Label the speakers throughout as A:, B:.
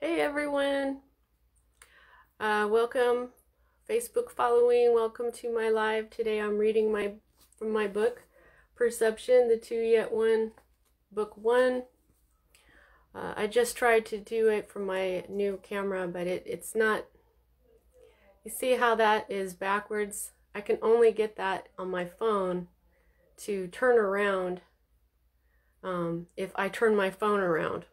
A: Hey everyone, welcome Facebook following, welcome to my live. Today I'm reading from my book, Perception, the Two Yet One, Book 1. I just tried to do it from my new camera, but it's not, you see how that is backwards? I can only get that on my phone to turn around if I turn my phone around.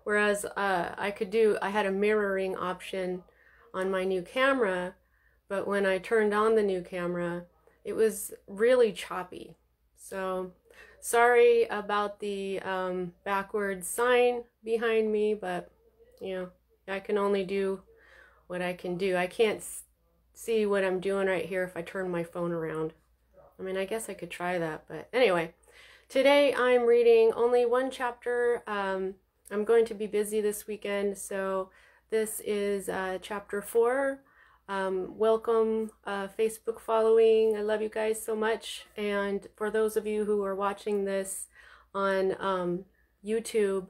A: Whereas I had a mirroring option on my new camera, but when I turned on the new camera, it was really choppy. So sorry about the backwards sign behind me, but I can only do what I can do. I can't see what I'm doing right here if I turn my phone around. I mean, I guess I could try that, but anyway, today I'm reading only one chapter. I'm going to be busy this weekend, so this is chapter 4. Welcome Facebook following. I love you guys so much. And for those of you who are watching this on YouTube,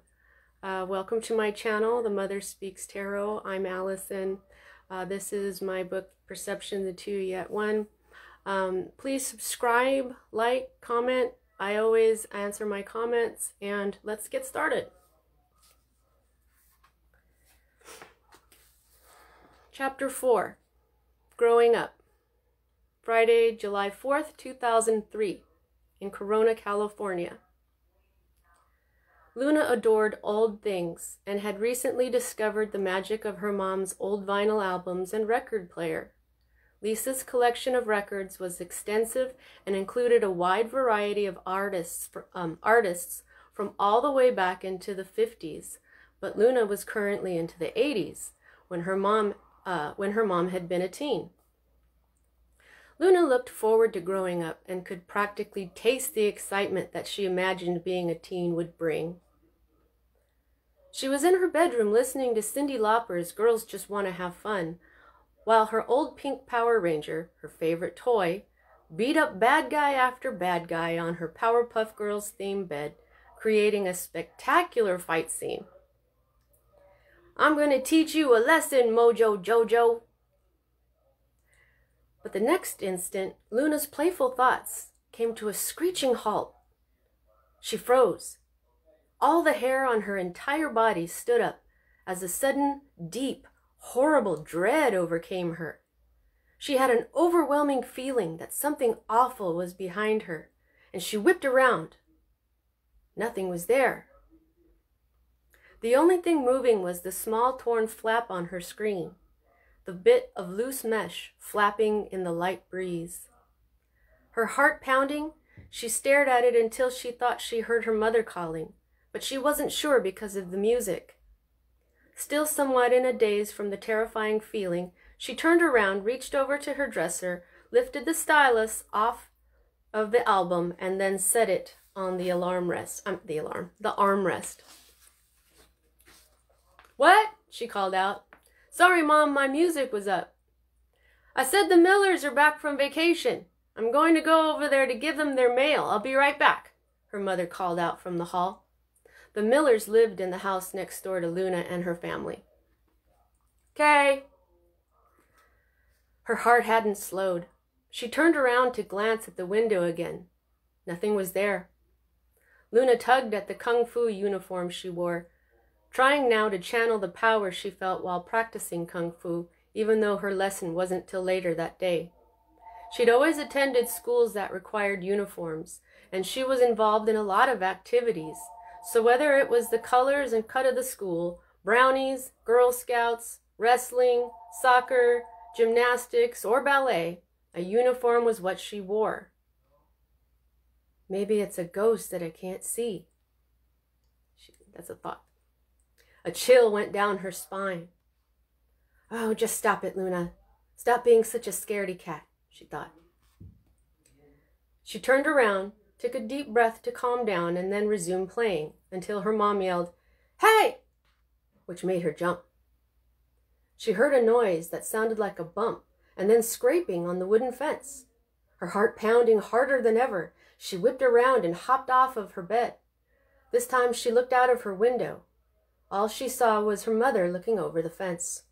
A: welcome to my channel, The Mother Speaks Tarot. I'm Allison. This is my book, Perception, the Two Yet One. Please subscribe, like, comment. I always answer my comments, and let's get started. Chapter 4, Growing Up. Friday, July 4th, 2003, in Corona, California. Luna adored old things and had recently discovered the magic of her mom's old vinyl albums and record player. Lisa's collection of records was extensive and included a wide variety of artists from all the way back into the 50s, but Luna was currently into the 80s when her mom had been a teen. Luna looked forward to growing up and could practically taste the excitement that she imagined being a teen would bring. She was in her bedroom listening to Cyndi Lauper's Girls Just Want to Have Fun, while her old pink Power Ranger, her favorite toy, beat up bad guy after bad guy on her Powerpuff Girls themed bed, creating a spectacular fight scene. "I'm going to teach you a lesson, Mojo Jojo." But the next instant, Luna's playful thoughts came to a screeching halt. She froze. All the hair on her entire body stood up as a sudden, deep, horrible dread overcame her. She had an overwhelming feeling that something awful was behind her, and she whipped around. Nothing was there. The only thing moving was the small torn flap on her screen, the bit of loose mesh flapping in the light breeze. Her heart pounding, she stared at it until she thought she heard her mother calling, but she wasn't sure because of the music. Still somewhat in a daze from the terrifying feeling, she turned around, reached over to her dresser, lifted the stylus off of the album, and then set it on the armrest. "What?" she called out. "Sorry, Mom, my music was up." "I said the Millers are back from vacation. I'm going to go over there to give them their mail. I'll be right back," her mother called out from the hall. The Millers lived in the house next door to Luna and her family. "Okay." Her heart hadn't slowed. She turned around to glance at the window again. Nothing was there. Luna tugged at the kung fu uniform she wore, trying now to channel the power she felt while practicing kung fu, even though her lesson wasn't till later that day. She'd always attended schools that required uniforms, and she was involved in a lot of activities. So whether it was the colors and cut of the school, brownies, Girl Scouts, wrestling, soccer, gymnastics, or ballet, a uniform was what she wore. Maybe it's a ghost that I can't see. That's a thought. A chill went down her spine. "Oh, just stop it, Luna. Stop being such a scaredy cat," she thought. She turned around, took a deep breath to calm down, and then resumed playing until her mom yelled, "Hey!" which made her jump. She heard a noise that sounded like a bump and then scraping on the wooden fence. Her heart pounding harder than ever, she whipped around and hopped off of her bed. This time she looked out of her window. All she saw was her mother looking over the fence.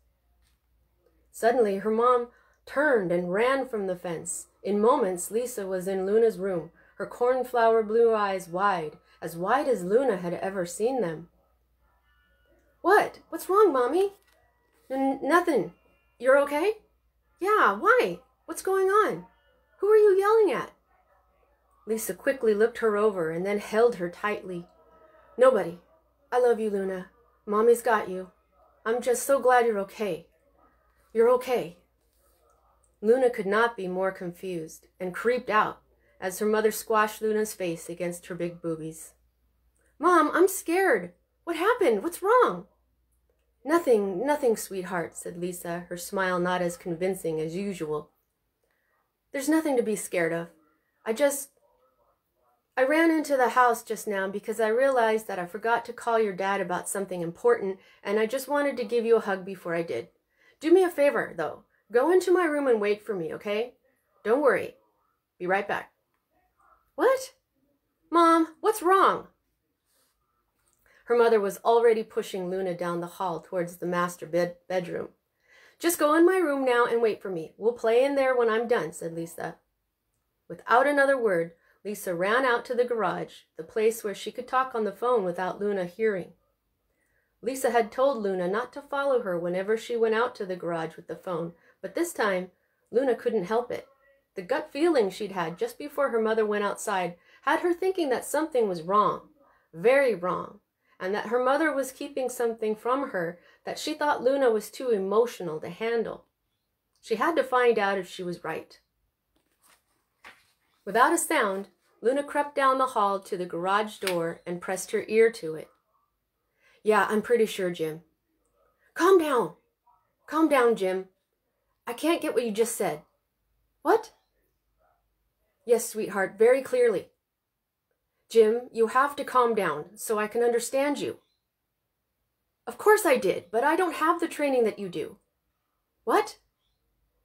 A: Suddenly, her mom turned and ran from the fence. In moments, Lisa was in Luna's room, her cornflower blue eyes wide as Luna had ever seen them. "What? What's wrong, Mommy?" Nothing. You're okay?" "Yeah, why? What's going on? Who are you yelling at?" Lisa quickly looked her over and then held her tightly. "Nobody. I love you, Luna. Mommy's got you. I'm just so glad you're okay. You're okay." Luna could not be more confused and creeped out as her mother squashed Luna's face against her big boobies. "Mom, I'm scared. What happened? What's wrong?" Nothing, sweetheart," said Lisa, her smile not as convincing as usual. "There's nothing to be scared of. I ran into the house just now because I realized that I forgot to call your dad about something important, and I just wanted to give you a hug before I did. Do me a favor, though. Go into my room and wait for me, okay? Don't worry. Be right back." "What? Mom, what's wrong?" Her mother was already pushing Luna down the hall towards the master bedroom. "Just go in my room now and wait for me. We'll play in there when I'm done," said Lisa. Without another word, Lisa ran out to the garage, the place where she could talk on the phone without Luna hearing. Lisa had told Luna not to follow her whenever she went out to the garage with the phone, but this time, Luna couldn't help it. The gut feeling she'd had just before her mother went outside had her thinking that something was wrong, very wrong, and that her mother was keeping something from her that she thought Luna was too emotional to handle. She had to find out if she was right. Without a sound, Luna crept down the hall to the garage door and pressed her ear to it. "Yeah, I'm pretty sure, Jim." Calm down. Calm down, Jim. I can't get what you just said." "What?" "Yes, sweetheart, very clearly." "Jim, you have to calm down so I can understand you." "Of course I did, but I don't have the training that you do." "What?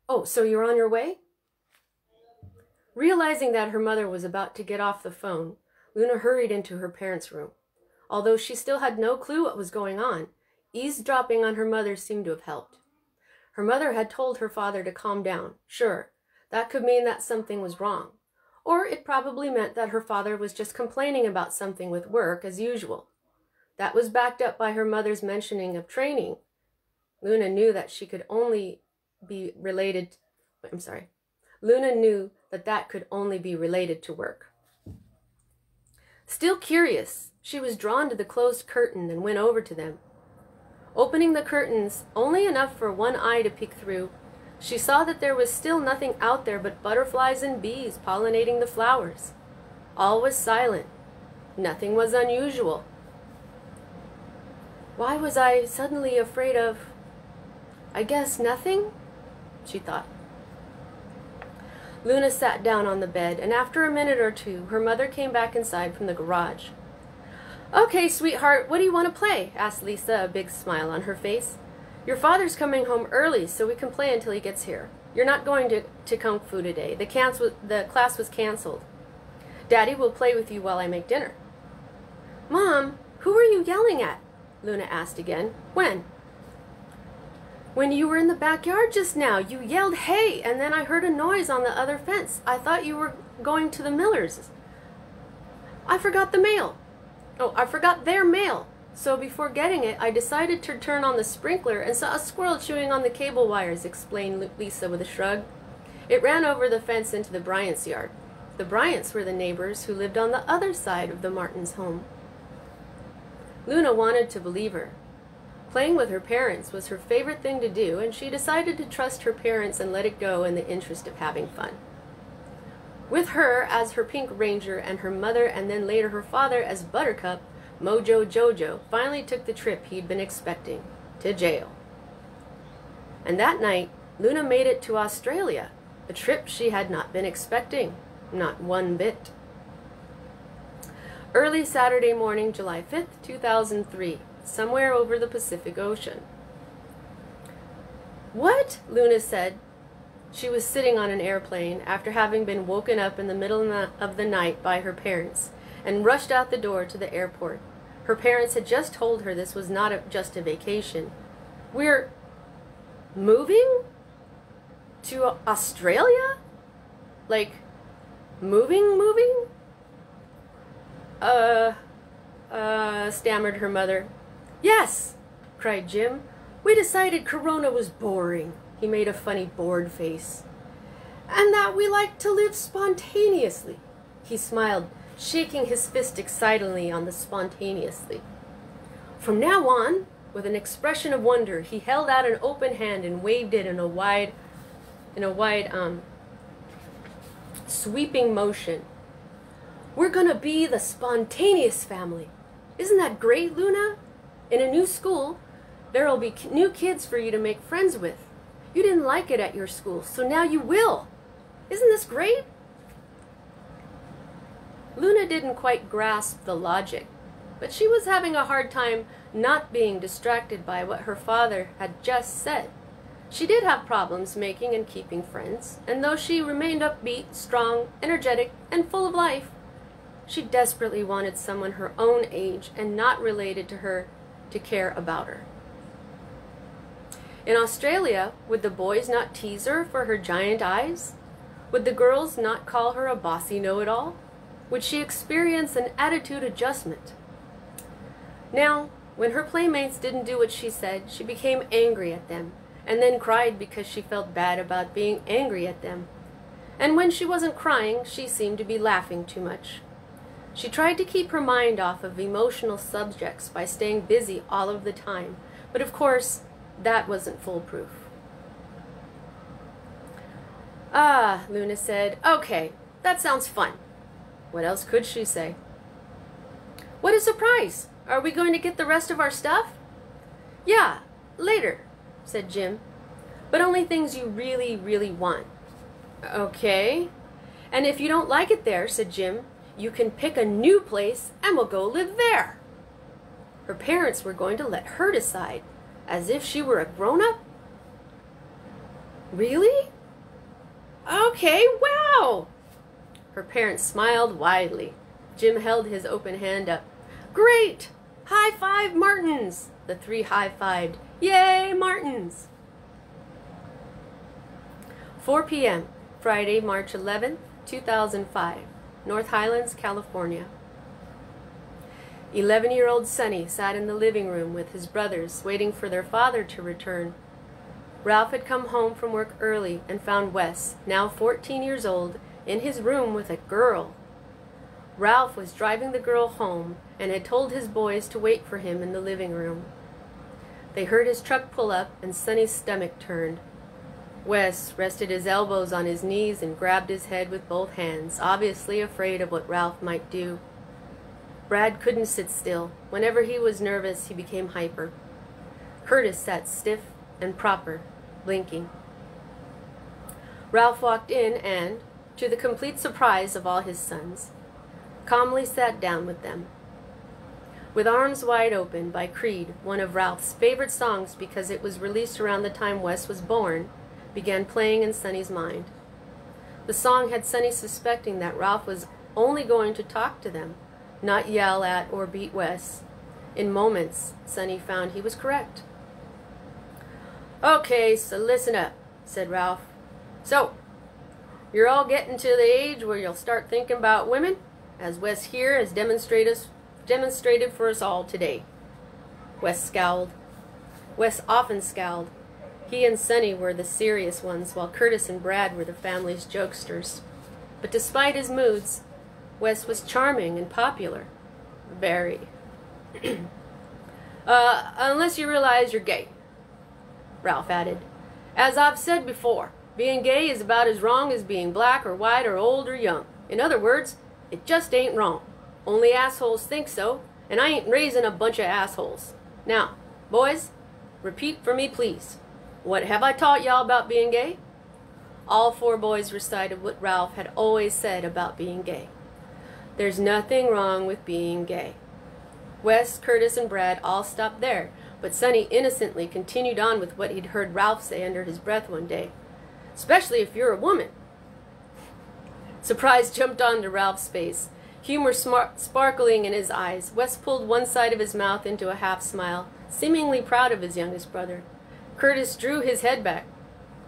A: Oh, so you're on your way?" Realizing that her mother was about to get off the phone, Luna hurried into her parents' room. Although she still had no clue what was going on, eavesdropping on her mother seemed to have helped. Her mother had told her father to calm down. Sure, that could mean that something was wrong. Or it probably meant that her father was just complaining about something with work as usual. That was backed up by her mother's mentioning of training. Luna knew that she could only be related... Luna knew that could only be related to work. Still curious, she was drawn to the closed curtain and went over to them. Opening the curtains only enough for one eye to peek through, she saw that there was still nothing out there but butterflies and bees pollinating the flowers. All was silent. Nothing was unusual. Why was I suddenly afraid of... I guess nothing? She thought. Luna sat down on the bed, and after a minute or two, her mother came back inside from the garage. "Okay, sweetheart, what do you want to play?" asked Lisa, a big smile on her face. "Your father's coming home early, so we can play until he gets here. You're not going to Kung Fu today. The class was canceled. Daddy will play with you while I make dinner." "Mom, who are you yelling at?" Luna asked again. "When?" "When you were in the backyard just now. You yelled, 'Hey!' and then I heard a noise on the other fence. I thought you were going to the Millers'. I forgot the mail. Oh, I forgot their mail. So before getting it, I decided to turn on the sprinkler and saw a squirrel chewing on the cable wires," explained Lisa with a shrug. "It ran over the fence into the Bryants' yard. The Bryants were the neighbors who lived on the other side of the Martins' home." Luna wanted to believe her. Playing with her parents was her favorite thing to do, and she decided to trust her parents and let it go in the interest of having fun. With her as her Pink Ranger and her mother and then later her father as Buttercup, Mojo Jojo finally took the trip he'd been expecting, to jail. And that night, Luna made it to Australia, a trip she had not been expecting, not one bit. Early Saturday morning, July 5th, 2003. Somewhere over the Pacific Ocean. "What?" Luna said. She was sitting on an airplane after having been woken up in the middle of the night by her parents and rushed out the door to the airport. Her parents had just told her this was not just a vacation. We're moving to Australia? Like, moving? Stammered her mother. Yes, cried Jim. We decided Corona was boring. He made a funny bored face. And that we like to live spontaneously. He smiled, shaking his fist excitedly on the spontaneously. From now on, with an expression of wonder, he held out an open hand and waved it in a wide, sweeping motion. We're gonna be the spontaneous family. Isn't that great, Luna? In a new school, there'll be new kids for you to make friends with. You didn't like it at your school, so now you will. Isn't this great? Luna didn't quite grasp the logic, but she was having a hard time not being distracted by what her father had just said. She did have problems making and keeping friends, and though she remained upbeat, strong, energetic, and full of life, she desperately wanted someone her own age and not related to her to care about her. In Australia, would the boys not tease her for her giant eyes? Would the girls not call her a bossy know-it-all? Would she experience an attitude adjustment? Now, when her playmates didn't do what she said, she became angry at them, and then cried because she felt bad about being angry at them. And when she wasn't crying, she seemed to be laughing too much. She tried to keep her mind off of emotional subjects by staying busy all of the time, but of course, that wasn't foolproof. Ah, Luna said, okay, that sounds fun. What else could she say? What a surprise! Are we going to get the rest of our stuff? Yeah, later, said Jim. But only things you really, really want. Okay. And if you don't like it there, said Jim, you can pick a new place and we'll go live there. Her parents were going to let her decide, as if she were a grown-up. Really? Okay, wow! Her parents smiled widely. Jim held his open hand up. Great! High five, Martins! The three high-fived. Yay, Martins! 4 p.m., Friday, March 11th, 2005, North Highlands, California. 11-year-old Sonny sat in the living room with his brothers, waiting for their father to return. Ralph had come home from work early and found Wes, now 14 years old, in his room with a girl. Ralph was driving the girl home and had told his boys to wait for him in the living room. They heard his truck pull up and Sonny's stomach turned. Wes rested his elbows on his knees and grabbed his head with both hands, obviously afraid of what Ralph might do. Brad couldn't sit still. Whenever he was nervous, he became hyper. Curtis sat stiff and proper, blinking. Ralph walked in and, to the complete surprise of all his sons, calmly sat down with them. With Arms Wide Open by Creed, one of Ralph's favorite songs because it was released around the time Wes was born, began playing in Sonny's mind. The song had Sonny suspecting that Ralph was only going to talk to them, not yell at or beat Wes. In moments, Sonny found he was correct. Okay, so listen up, said Ralph. So, you're all getting to the age where you'll start thinking about women, as Wes here has demonstrated for us all today. Wes scowled. Wes often scowled. He and Sonny were the serious ones, while Curtis and Brad were the family's jokesters. But despite his moods, Wes was charming and popular. Very. Unless you realize you're gay, Ralph added. As I've said before, being gay is about as wrong as being black or white or old or young. In other words, it just ain't wrong. Only assholes think so, and I ain't raising a bunch of assholes. Now, boys, repeat for me, please. What have I taught y'all about being gay? All four boys recited what Ralph had always said about being gay. There's nothing wrong with being gay. Wes, Curtis, and Brad all stopped there, but Sonny innocently continued on with what he'd heard Ralph say under his breath one day. Especially if you're a woman. Surprise jumped onto Ralph's face. Humor sparkling in his eyes, Wes pulled one side of his mouth into a half smile, seemingly proud of his youngest brother. Curtis drew his head back.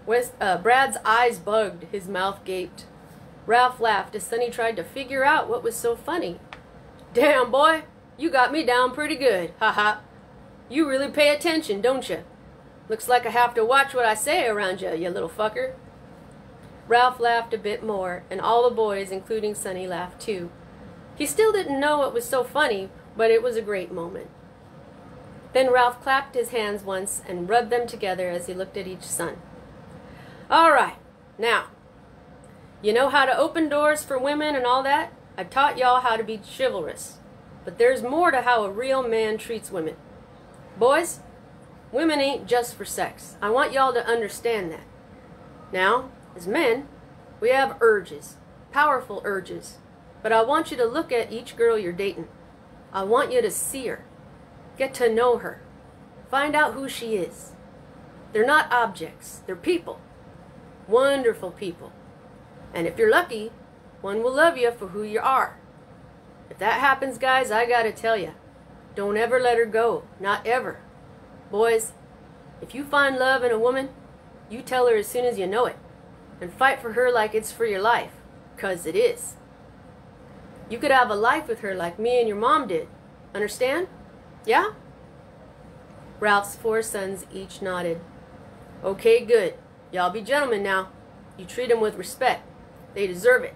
A: Brad's eyes bugged, his mouth gaped. Ralph laughed as Sonny tried to figure out what was so funny. "Damn, boy, you got me down pretty good, ha. You really pay attention, don't you? Looks like I have to watch what I say around you, you little fucker." Ralph laughed a bit more, and all the boys, including Sonny, laughed too. He still didn't know what was so funny, but it was a great moment. Then Ralph clapped his hands once and rubbed them together as he looked at each son. "All right, now, you know how to open doors for women and all that? I've taught y'all how to be chivalrous. But there's more to how a real man treats women. Boys, women ain't just for sex. I want y'all to understand that. Now, as men, we have urges, powerful urges. But I want you to look at each girl you're dating. I want you to see her. Get to know her. Find out who she is. They're not objects. They're people. Wonderful people. And if you're lucky, one will love you for who you are. If that happens, guys, I gotta tell you, don't ever let her go. Not ever. Boys, if you find love in a woman, you tell her as soon as you know it. And fight for her like it's for your life. 'Cause it is. You could have a life with her like me and your mom did. Understand? Yeah?" Ralph's 4 sons each nodded. "Okay, good. Y'all be gentlemen now. You treat them with respect. They deserve it.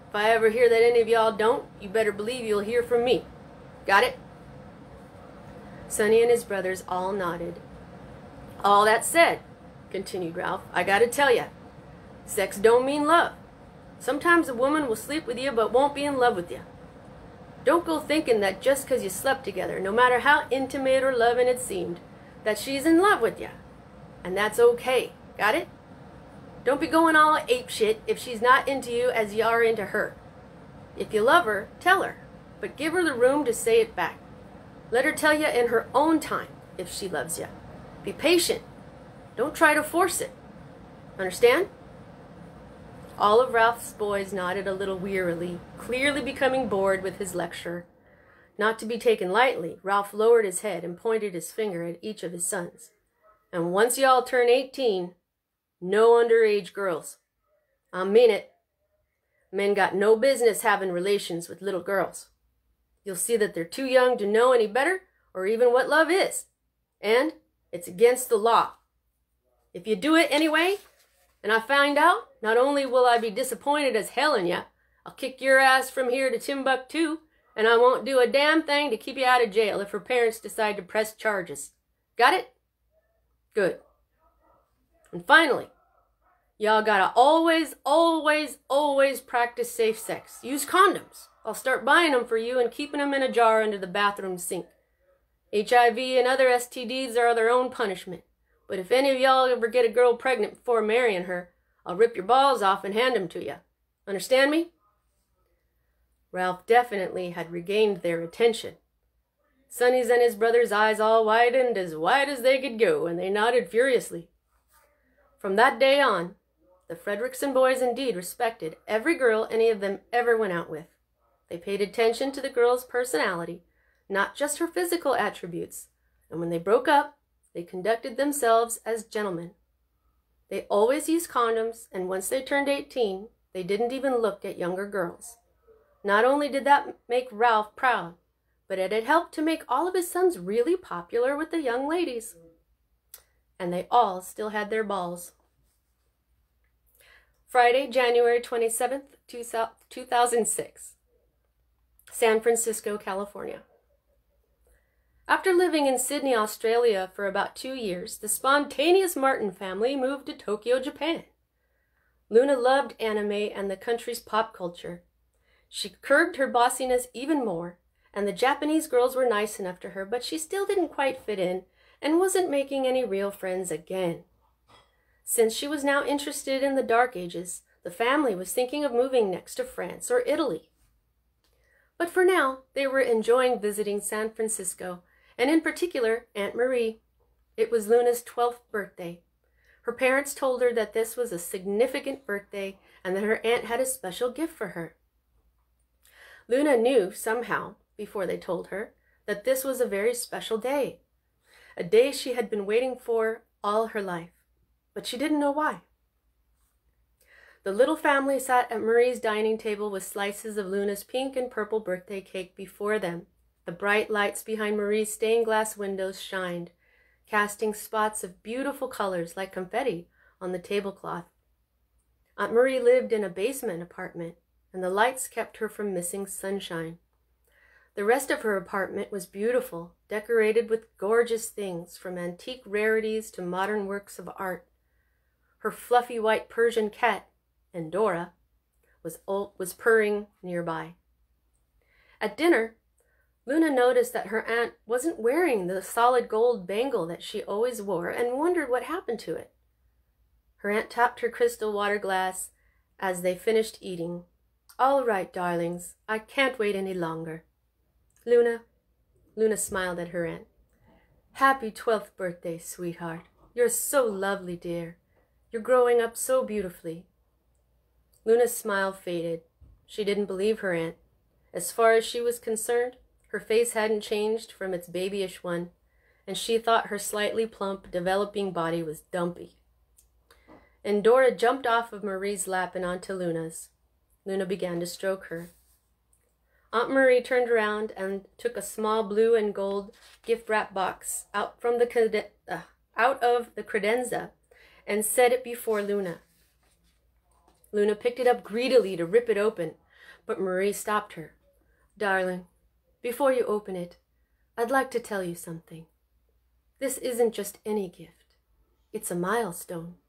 A: If I ever hear that any of y'all don't, you better believe you'll hear from me. Got it?" Sonny and his brothers all nodded. "All that said," continued Ralph, "I gotta tell ya, sex don't mean love. Sometimes a woman will sleep with you but won't be in love with you. Don't go thinking that just 'cause you slept together, no matter how intimate or loving it seemed, that she's in love with you. And that's okay. Got it? Don't be going all apeshit if she's not into you as you are into her. If you love her, tell her, but give her the room to say it back. Let her tell you in her own time if she loves you. Be patient. Don't try to force it. Understand?" All of Ralph's boys nodded a little wearily, clearly becoming bored with his lecture. Not to be taken lightly, Ralph lowered his head and pointed his finger at each of his sons. "And once y'all turn 18, no underage girls. I mean it. Men got no business having relations with little girls. You'll see that they're too young to know any better or even what love is. And it's against the law. If you do it anyway, and I find out, not only will I be disappointed as hell in ya, I'll kick your ass from here to Timbuktu, and I won't do a damn thing to keep you out of jail if her parents decide to press charges. Got it? Good. And finally, y'all gotta always, always, always practice safe sex. Use condoms. I'll start buying them for you and keeping them in a jar under the bathroom sink. HIV and other STDs are their own punishment. But if any of y'all ever get a girl pregnant before marrying her, I'll rip your balls off and hand them to you. Understand me?" Ralph definitely had regained their attention. Sonny's and his brother's eyes all widened as wide as they could go, and they nodded furiously. From that day on, the Frederickson boys indeed respected every girl any of them ever went out with. They paid attention to the girl's personality, not just her physical attributes, and when they broke up, they conducted themselves as gentlemen. They always used condoms, and once they turned 18, they didn't even look at younger girls. Not only did that make Ralph proud, but it had helped to make all of his sons really popular with the young ladies. And they all still had their balls. Friday, January 27th, 2006. San Francisco, California. After living in Sydney, Australia for about 2 years, the spontaneous Martin family moved to Tokyo, Japan. Luna loved anime and the country's pop culture. She curbed her bossiness even more, and the Japanese girls were nice enough to her, but she still didn't quite fit in and wasn't making any real friends again. Since she was now interested in the Dark Ages, the family was thinking of moving next to France or Italy. But for now, they were enjoying visiting San Francisco, and in particular, Aunt Marie. It was Luna's 12th birthday. Her parents told her that this was a significant birthday and that her aunt had a special gift for her. Luna knew somehow, before they told her, that this was a very special day, a day she had been waiting for all her life, but she didn't know why. The little family sat at Marie's dining table with slices of Luna's pink and purple birthday cake before them. The bright lights behind Marie's stained glass windows shined, casting spots of beautiful colors like confetti on the tablecloth. Aunt Marie lived in a basement apartment, and the lights kept her from missing sunshine. The rest of her apartment was beautiful, decorated with gorgeous things, from antique rarities to modern works of art. Her fluffy white Persian cat, Endora, was purring nearby. At dinner, Luna noticed that her aunt wasn't wearing the solid gold bangle that she always wore and wondered what happened to it. Her aunt tapped her crystal water glass as they finished eating. "All right, darlings, I can't wait any longer." Luna smiled at her aunt. "Happy 12th birthday, sweetheart. You're so lovely, dear. You're growing up so beautifully." Luna's smile faded. She didn't believe her aunt. As far as she was concerned, her face hadn't changed from its babyish one, and she thought her slightly plump, developing body was dumpy. And Dora jumped off of Marie's lap and onto Luna's. Luna began to stroke her. Aunt Marie turned around and took a small blue and gold gift wrap box out of the credenza and set it before Luna. Luna picked it up greedily to rip it open, but Marie stopped her. "Darling, before you open it, I'd like to tell you something. This isn't just any gift. It's a milestone."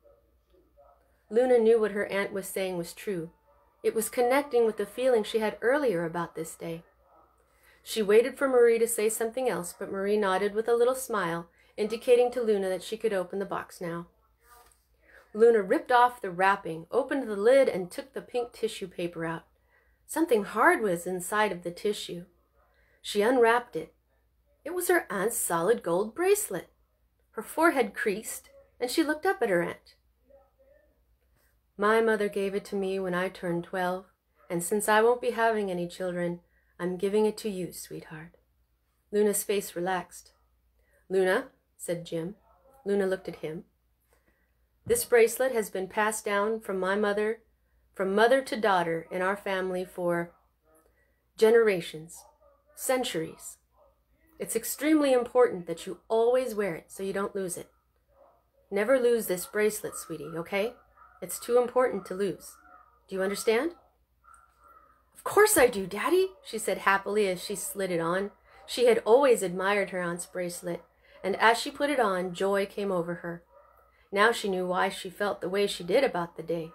A: Luna knew what her aunt was saying was true. It was connecting with the feeling she had earlier about this day. She waited for Marie to say something else, but Marie nodded with a little smile, indicating to Luna that she could open the box now. Luna ripped off the wrapping, opened the lid, and took the pink tissue paper out. Something hard was inside of the tissue. She unwrapped it. It was her aunt's solid gold bracelet. Her forehead creased, and she looked up at her aunt. "My mother gave it to me when I turned 12, and since I won't be having any children, I'm giving it to you, sweetheart." Luna's face relaxed. "Luna," said Jim. Luna looked at him. "This bracelet has been passed down from mother to daughter in our family for generations, centuries. It's extremely important that you always wear it so you don't lose it. Never lose this bracelet, sweetie, okay? It's too important to lose. Do you understand?" "Of course I do, Daddy," she said happily as she slid it on. She had always admired her aunt's bracelet, and as she put it on, joy came over her. Now she knew why she felt the way she did about the day.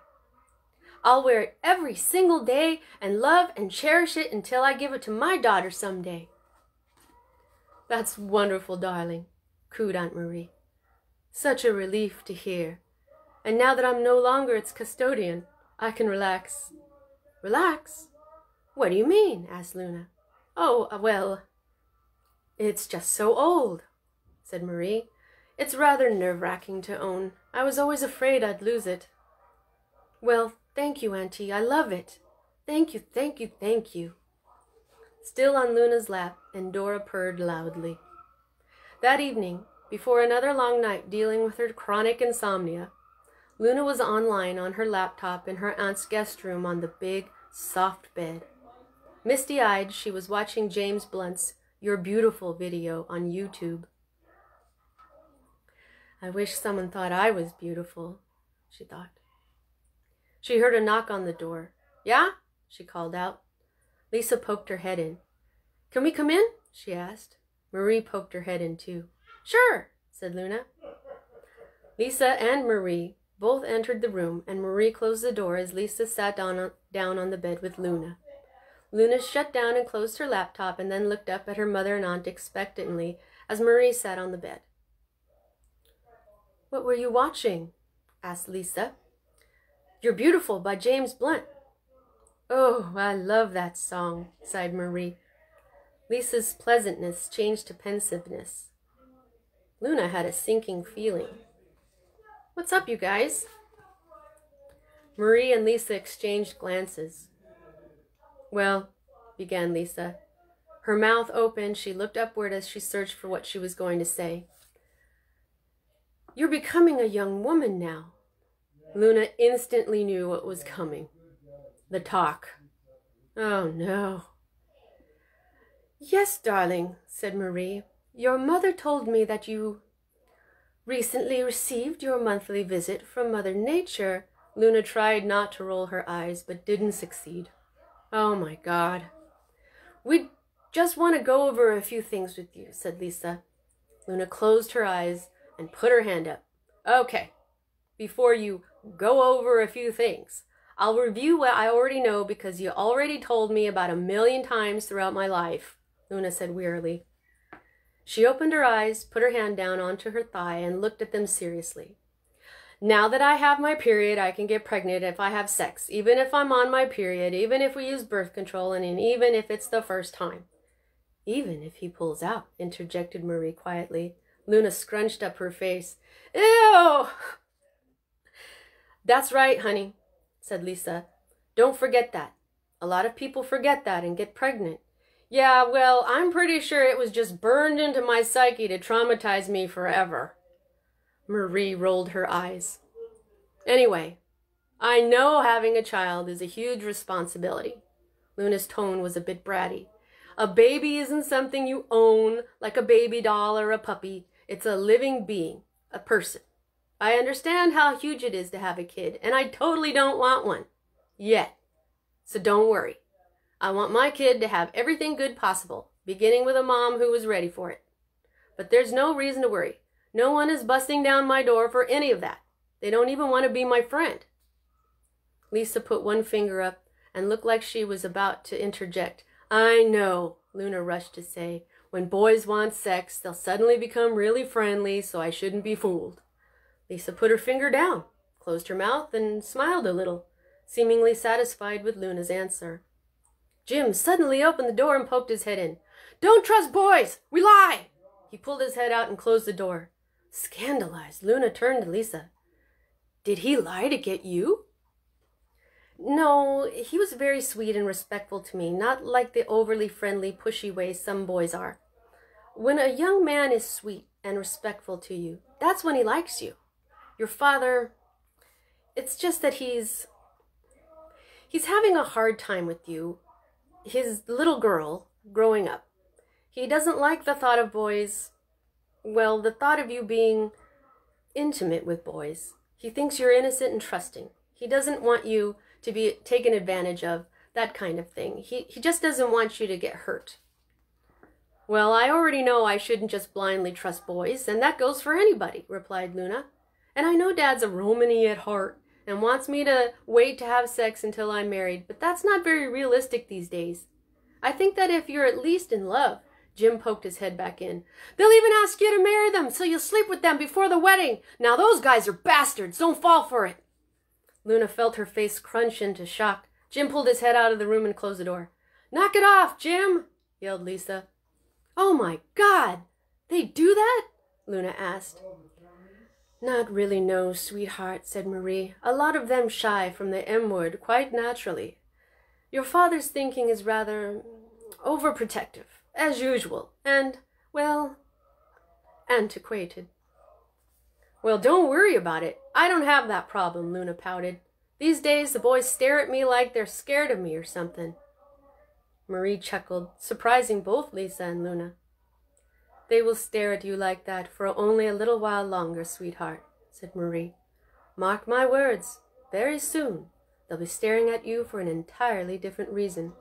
A: "I'll wear it every single day and love and cherish it until I give it to my daughter someday." "That's wonderful, darling," cooed Aunt Marie. "Such a relief to hear. And now that I'm no longer its custodian, I can relax." "Relax? What do you mean?" asked Luna. "Oh, well, it's just so old," said Marie. "It's rather nerve-wracking to own. I was always afraid I'd lose it." "Well, thank you, Auntie. I love it. Thank you, thank you, thank you." Still on Luna's lap, and Dora purred loudly. That evening, before another long night dealing with her chronic insomnia, Luna was online on her laptop in her aunt's guest room on the big, soft bed. Misty-eyed, she was watching James Blunt's "You're Beautiful" video on YouTube. "I wish someone thought I was beautiful," she thought. She heard a knock on the door. "Yeah?" she called out. Lisa poked her head in. "Can we come in?" she asked. Marie poked her head in too. "Sure," said Luna. Lisa and Marie both entered the room, and Marie closed the door as Lisa sat down on the bed with Luna. Luna shut down and closed her laptop and then looked up at her mother and aunt expectantly as Marie sat on the bed. "What were you watching?" asked Lisa. "You're Beautiful" by James Blunt. "Oh, I love that song," sighed Marie. Lisa's pleasantness changed to pensiveness. Luna had a sinking feeling. "What's up, you guys?" Marie and Lisa exchanged glances. "Well, began Lisa. Her mouth opened, she looked upward as she searched for what she was going to say. You're becoming a young woman now. Luna instantly knew what was coming. The talk. Oh, no. Yes, darling, said Marie. Your mother told me that you recently received your monthly visit from Mother Nature. Luna tried not to roll her eyes, but didn't succeed. Oh, my God. We just want to go over a few things with you, said Lisa. Luna closed her eyes and put her hand up. Okay, before you go over a few things, I'll review what I already know because you already told me about 1,000,000 times throughout my life, Luna said wearily. She opened her eyes, put her hand down onto her thigh, and looked at them seriously. Now that I have my period, I can get pregnant if I have sex, even if I'm on my period, even if we use birth control, and even if it's the first time. Even if he pulls out, interjected Marie quietly. Luna scrunched up her face. Ew! That's right, honey, said Lisa. Don't forget that. A lot of people forget that and get pregnant. Yeah, well, I'm pretty sure it was just burned into my psyche to traumatize me forever. Marie rolled her eyes. Anyway, I know having a child is a huge responsibility. Luna's tone was a bit bratty. A baby isn't something you own like a baby doll or a puppy. It's a living being, a person. I understand how huge it is to have a kid, and I totally don't want one. Yet. So don't worry. I want my kid to have everything good possible, beginning with a mom who was ready for it. But there's no reason to worry. No one is busting down my door for any of that. They don't even want to be my friend. Lisa put one finger up and looked like she was about to interject. I know, Luna rushed to say. When boys want sex, they'll suddenly become really friendly, so I shouldn't be fooled. Lisa put her finger down, closed her mouth, and smiled a little, seemingly satisfied with Luna's answer. Jim suddenly opened the door and poked his head in. Don't trust boys! We lie! He pulled his head out and closed the door. Scandalized, Luna turned to Lisa. Did he lie to get you? No, he was very sweet and respectful to me, not like the overly friendly, pushy way some boys are. When a young man is sweet and respectful to you, that's when he likes you. Your father, it's just that he's having a hard time with you, his little girl, growing up. He doesn't like the thought of boys, well, the thought of you being intimate with boys. He thinks you're innocent and trusting. He doesn't want you to be taken advantage of, that kind of thing. He just doesn't want you to get hurt. Well, I already know I shouldn't just blindly trust boys, and that goes for anybody, replied Luna. And I know Dad's a Romany at heart and wants me to wait to have sex until I'm married, but that's not very realistic these days. I think that if you're at least in love, Jim poked his head back in. They'll even ask you to marry them, so you'll sleep with them before the wedding. Now those guys are bastards. Don't fall for it. Luna felt her face crunch into shock. Jim pulled his head out of the room and closed the door. Knock it off, Jim, yelled Lisa. Oh my God, they do that? Luna asked. Not really, no, sweetheart, said Marie. A lot of them shy from the M word quite naturally. Your father's thinking is rather overprotective, as usual, and, well, antiquated. Well, don't worry about it. I don't have that problem, Luna pouted. These days the boys stare at me like they're scared of me or something. Marie chuckled, surprising both Lisa and Luna. They will stare at you like that for only a little while longer, sweetheart, said Marie. Mark my words, very soon they'll be staring at you for an entirely different reason,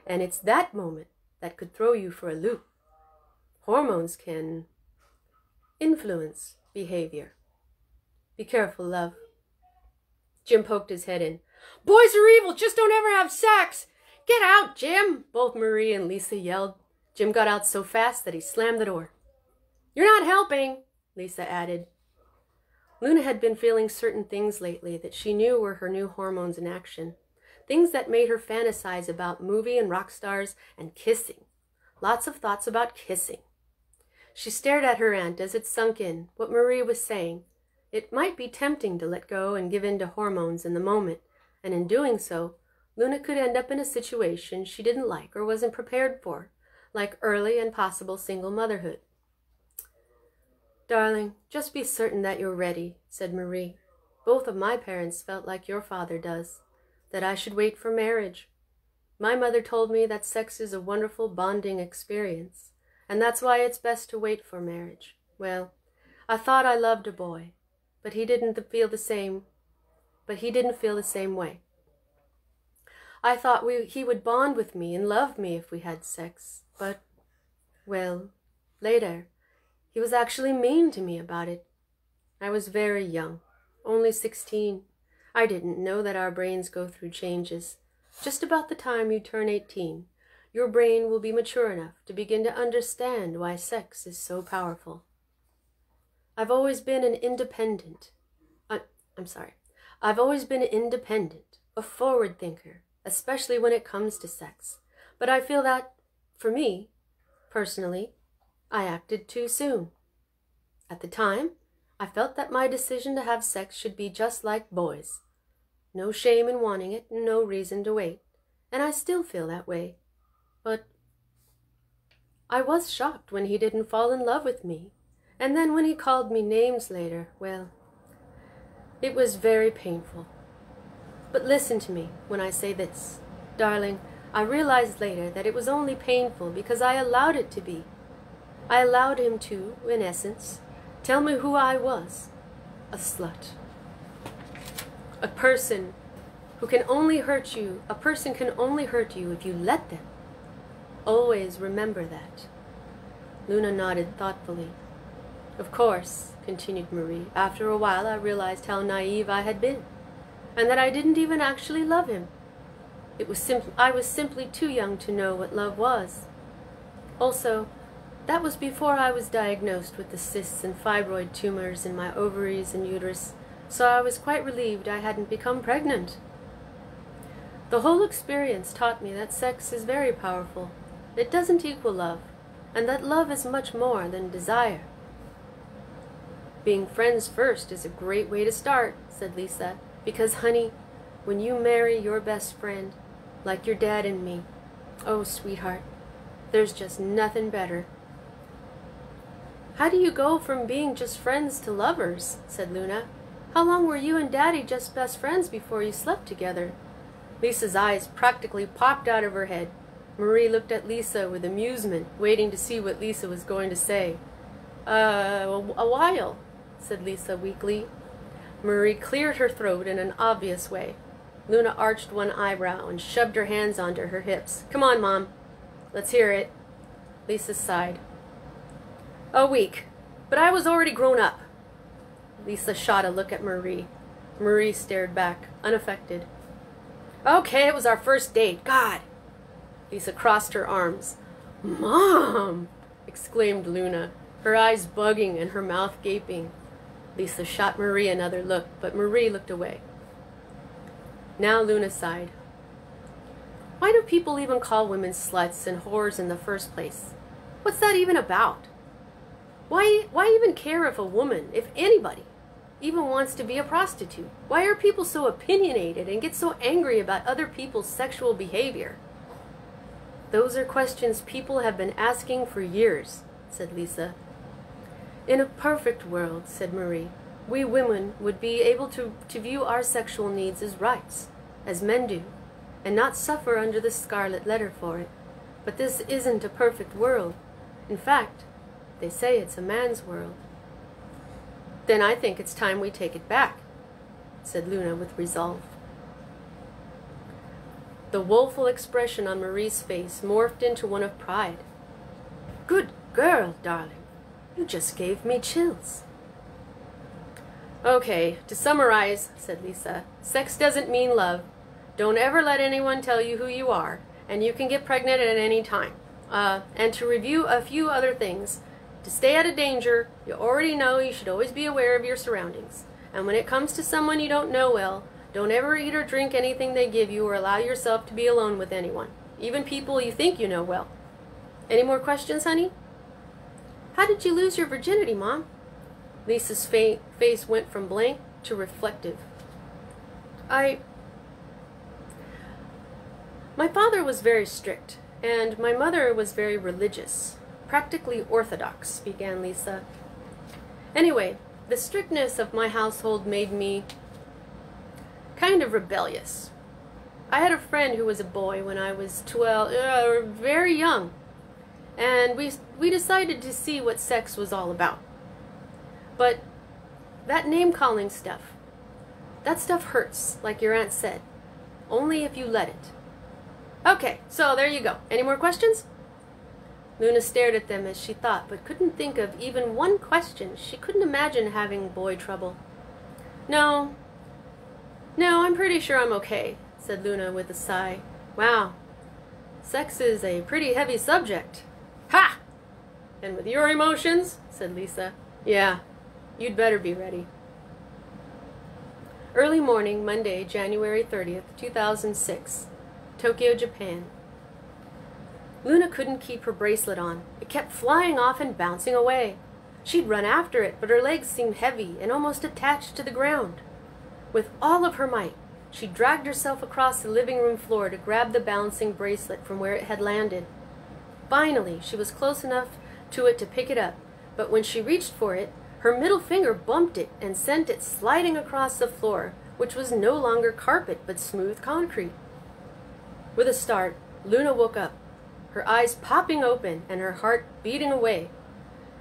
A: and it's that moment that could throw you for a loop. Hormones can influence behavior. Be careful, love. Jim poked his head in. Boys are evil, just don't ever have sex. Get out, Jim, both Marie and Lisa yelled. Jim got out so fast that he slammed the door. You're not helping, Lisa added. Luna had been feeling certain things lately that she knew were her new hormones in action. Things that made her fantasize about movie and rock stars and kissing. Lots of thoughts about kissing. She stared at her aunt as it sunk in, what Marie was saying. It might be tempting to let go and give in to hormones in the moment, and in doing so, Luna could end up in a situation she didn't like or wasn't prepared for, like early and possible single motherhood. "Darling, just be certain that you're ready," said Marie. "Both of my parents felt like your father does, that I should wait for marriage. My mother told me that sex is a wonderful bonding experience, and that's why it's best to wait for marriage. Well, I thought I loved a boy, but he didn't feel the same way. I thought he would bond with me and love me if we had sex, but, well, later, he was actually mean to me about it. I was very young, only 16. I didn't know that our brains go through changes. Just about the time you turn 18, your brain will be mature enough to begin to understand why sex is so powerful. I've always been an independent, a forward thinker, especially when it comes to sex. But I feel that, for me, personally, I acted too soon. At the time, I felt that my decision to have sex should be just like boys. No shame in wanting it, and no reason to wait. And I still feel that way. But I was shocked when he didn't fall in love with me. And then when he called me names later, well, it was very painful. But listen to me when I say this. Darling, I realized later that it was only painful because I allowed it to be. I allowed him to, in essence, tell me who I was. A slut. A person can only hurt you if you let them. Always remember that. Luna nodded thoughtfully. Of course, continued Marie, after a while I realized how naive I had been, and that I didn't even actually love him. I was simply too young to know what love was. Also, that was before I was diagnosed with the cysts and fibroid tumors in my ovaries and uterus, so I was quite relieved I hadn't become pregnant. The whole experience taught me that sex is very powerful. It doesn't equal love, and that love is much more than desire. Being friends first is a great way to start, said Lisa, because, honey, when you marry your best friend, like your dad and me, oh, sweetheart, there's just nothing better. How do you go from being just friends to lovers? Said Luna. How long were you and Daddy just best friends before you slept together? Lisa's eyes practically popped out of her head. Marie looked at Lisa with amusement, waiting to see what Lisa was going to say. A while, said Lisa weakly. Marie cleared her throat in an obvious way. Luna arched one eyebrow and shoved her hands onto her hips. Come on, Mom. Let's hear it. Lisa sighed. A week, but I was already grown up. Lisa shot a look at Marie. Marie stared back, unaffected. Okay, it was our first date. God! Lisa crossed her arms. Mom! Exclaimed Luna, her eyes bugging and her mouth gaping. Lisa shot Marie another look, but Marie looked away. Now Luna sighed. Why do people even call women sluts and whores in the first place? What's that even about? Why even care if a woman, if anybody, even wants to be a prostitute? Why are people so opinionated and get so angry about other people's sexual behavior? Those are questions people have been asking for years, said Lisa. In a perfect world, said Marie, we women would be able to view our sexual needs as rights, as men do, and not suffer under the scarlet letter for it. But this isn't a perfect world. In fact, they say it's a man's world. Then I think it's time we take it back, said Luna with resolve. The woeful expression on Marie's face morphed into one of pride. Good girl, darling. You just gave me chills. Okay, to summarize, said Lisa, sex doesn't mean love. Don't ever let anyone tell you who you are, and you can get pregnant at any time. And to review a few other things, to stay out of danger, you already know you should always be aware of your surroundings. And when it comes to someone you don't know well, don't ever eat or drink anything they give you or allow yourself to be alone with anyone, even people you think you know well. Any more questions, honey? How did you lose your virginity, Mom? Lisa's face went from blank to reflective. My father was very strict, and my mother was very religious. Practically orthodox, began Lisa. Anyway, the strictness of my household made me kind of rebellious. I had a friend who was a boy when I was 12, very young, and we decided to see what sex was all about. But that name-calling stuff, that stuff hurts, like your aunt said, only if you let it. Okay, so there you go. Any more questions? Luna stared at them as she thought, but couldn't think of even one question. She couldn't imagine having boy trouble. No, I'm pretty sure I'm okay, said Luna with a sigh. Wow, sex is a pretty heavy subject. Ha! And with your emotions, said Lisa. Yeah, you'd better be ready. Early morning, Monday, January 30th, 2006, Tokyo, Japan. Luna couldn't keep her bracelet on. It kept flying off and bouncing away. She'd run after it, but her legs seemed heavy and almost attached to the ground. With all of her might, she dragged herself across the living room floor to grab the bouncing bracelet from where it had landed. Finally, she was close enough to it to pick it up, but when she reached for it, her middle finger bumped it and sent it sliding across the floor, which was no longer carpet but smooth concrete. With a start, Luna woke up, her eyes popping open and her heart beating away.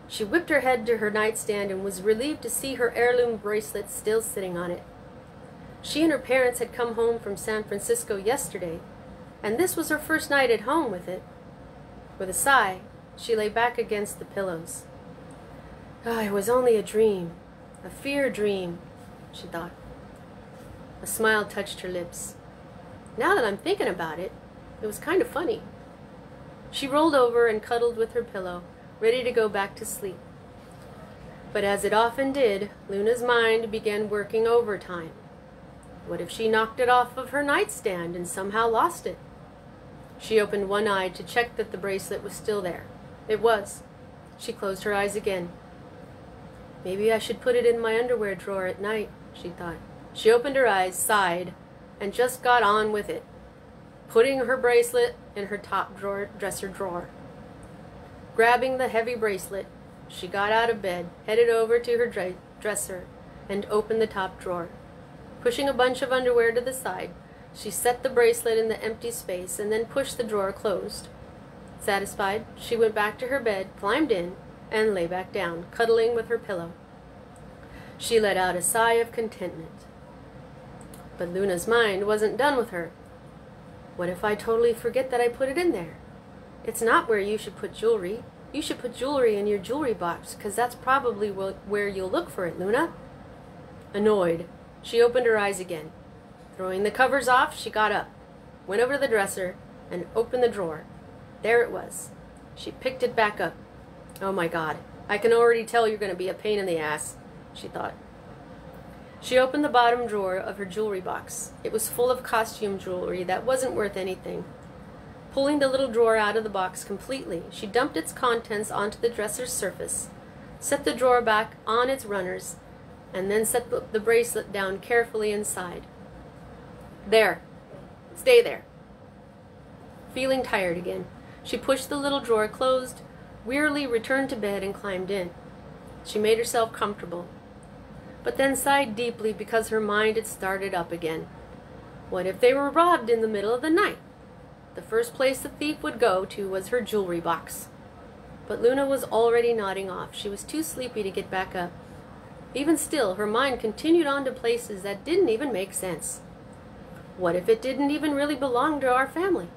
A: She whipped her head to her nightstand and was relieved to see her heirloom bracelet still sitting on it. She and her parents had come home from San Francisco yesterday, and this was her first night at home with it. With a sigh, she lay back against the pillows. It was only a dream, a fear dream, she thought. A smile touched her lips. Now that I'm thinking about it, it was kind of funny. She rolled over and cuddled with her pillow, ready to go back to sleep. But as it often did, Luna's mind began working overtime. What if she knocked it off of her nightstand and somehow lost it? She opened one eye to check that the bracelet was still there. It was. She closed her eyes again. Maybe I should put it in my underwear drawer at night, she thought. She opened her eyes, sighed, and just got on with it, putting her bracelet in her top dresser drawer. Grabbing the heavy bracelet, she got out of bed, headed over to her dresser, and opened the top drawer. Pushing a bunch of underwear to the side, she set the bracelet in the empty space and then pushed the drawer closed. Satisfied, she went back to her bed, climbed in, and lay back down, cuddling with her pillow. She let out a sigh of contentment. But Luna's mind wasn't done with her. What if I totally forget that I put it in there? It's not where you should put jewelry. You should put jewelry in your jewelry box, because that's probably where you'll look for it, Luna. Annoyed, she opened her eyes again. Throwing the covers off, she got up, went over to the dresser, and opened the drawer. There it was. She picked it back up. Oh my God, I can already tell you're going to be a pain in the ass, she thought. She opened the bottom drawer of her jewelry box. It was full of costume jewelry that wasn't worth anything. Pulling the little drawer out of the box completely, she dumped its contents onto the dresser's surface, set the drawer back on its runners, and then set the bracelet down carefully inside. There. Stay there. Feeling tired again, she pushed the little drawer closed, wearily returned to bed, and climbed in. She made herself comfortable, but then sighed deeply because her mind had started up again. What if they were robbed in the middle of the night? The first place the thief would go to was her jewelry box. But Luna was already nodding off. She was too sleepy to get back up. Even still, her mind continued on to places that didn't even make sense. What if it didn't even really belong to our family?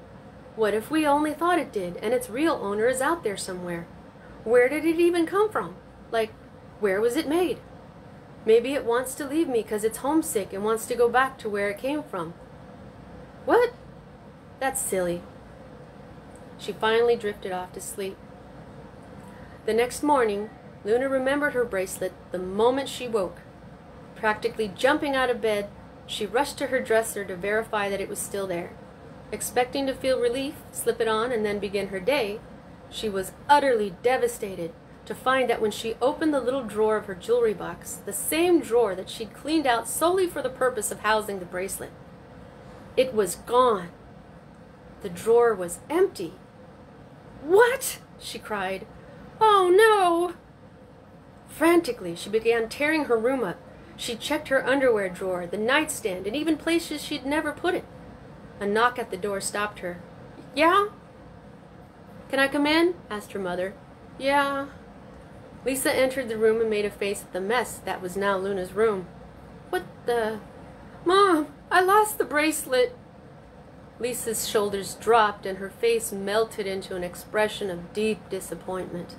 A: What if we only thought it did, and its real owner is out there somewhere? Where did it even come from? Like, where was it made? Maybe it wants to leave me because it's homesick and wants to go back to where it came from. What? That's silly. She finally drifted off to sleep. The next morning, Luna remembered her bracelet the moment she woke. Practically jumping out of bed, she rushed to her dresser to verify that it was still there. Expecting to feel relief, slip it on, and then begin her day, she was utterly devastated to find that when she opened the little drawer of her jewelry box, the same drawer that she'd cleaned out solely for the purpose of housing the bracelet, it was gone. The drawer was empty. "What?" she cried. "Oh, no!" Frantically, she began tearing her room up. She checked her underwear drawer, the nightstand, and even places she'd never put it. A knock at the door stopped her. "Yeah?" "Can I come in?" asked her mother. "Yeah." Lisa entered the room and made a face at the mess that was now Luna's room. "What the—" "Mom, I lost the bracelet." Lisa's shoulders dropped and her face melted into an expression of deep disappointment.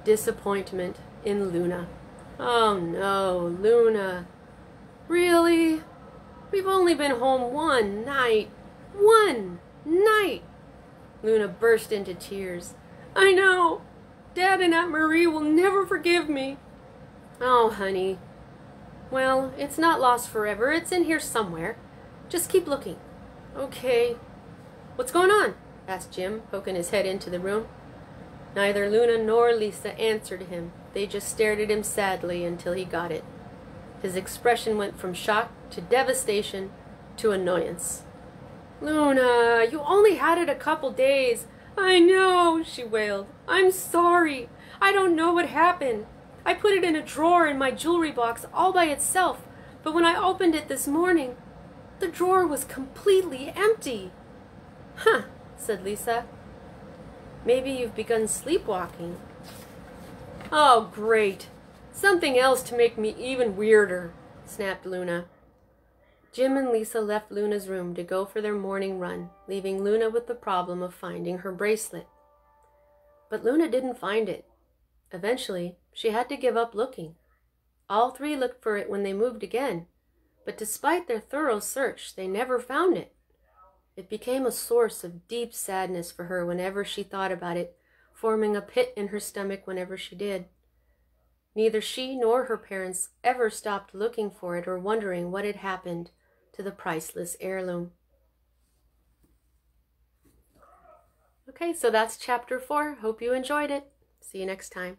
A: Disappointment in Luna. "Oh no, Luna. Really? We've only been home one night. One night!" Luna burst into tears. "I know. Dad and Aunt Marie will never forgive me." "Oh, honey. Well, it's not lost forever. It's in here somewhere. Just keep looking." "Okay." "What's going on?" asked Jim, poking his head into the room. Neither Luna nor Lisa answered him. They just stared at him sadly until he got it. His expression went from shock to devastation to annoyance. "Luna, you only had it a couple days." "I know," she wailed. "I'm sorry. I don't know what happened. I put it in a drawer in my jewelry box all by itself, but when I opened it this morning, the drawer was completely empty." "Huh," said Lisa. "Maybe you've begun sleepwalking." "Oh, great. Something else to make me even weirder," snapped Luna. Jim and Lisa left Luna's room to go for their morning run, leaving Luna with the problem of finding her bracelet. But Luna didn't find it. Eventually, she had to give up looking. All three looked for it when they moved again, but despite their thorough search, they never found it. It became a source of deep sadness for her whenever she thought about it, forming a pit in her stomach whenever she did. Neither she nor her parents ever stopped looking for it or wondering what had happened to the priceless heirloom. Okay, so that's chapter 4. Hope you enjoyed it. See you next time.